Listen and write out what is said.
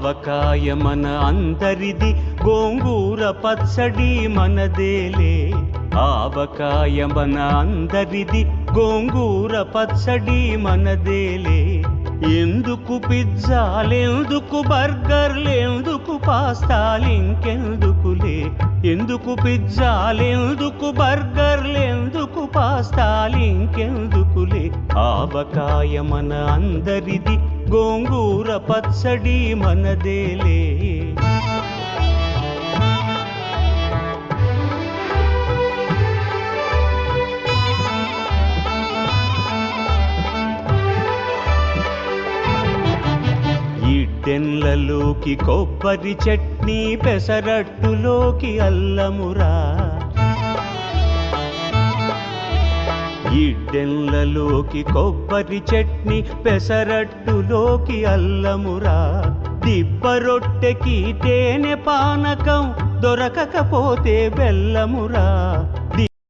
ఆవకాయ మన అందరిది, గోంగూర పచ్చడి మనదేలే. ఆవకాయ మన అందరిది, గోంగూర పచ్చడి మనదేలే. ఎందుకు పిజ్జాలెందుకు బర్గర్లెందుకు పాస్తాలింకెందుకులే. ఎందుకు పిజ్జాలెందుకు బర్గర్లెందుకు పాస్తాలింకెందుకులే. ఆవకాయ మన అందరిది, గోంగూర పచ్చడి మనదేలే. ఇడ్డెన్లలోకి కొబ్బరి చట్నీ, పెసరట్టులోకి అల్లమురా. ఇడ్డెన్లలోకి కొబ్బరి చట్నీ, పెసరట్టులోకి అల్లమురా. దిబ్బ రొట్టెకి తేనె పానకం, దొరకకపోతే బెల్లమురా.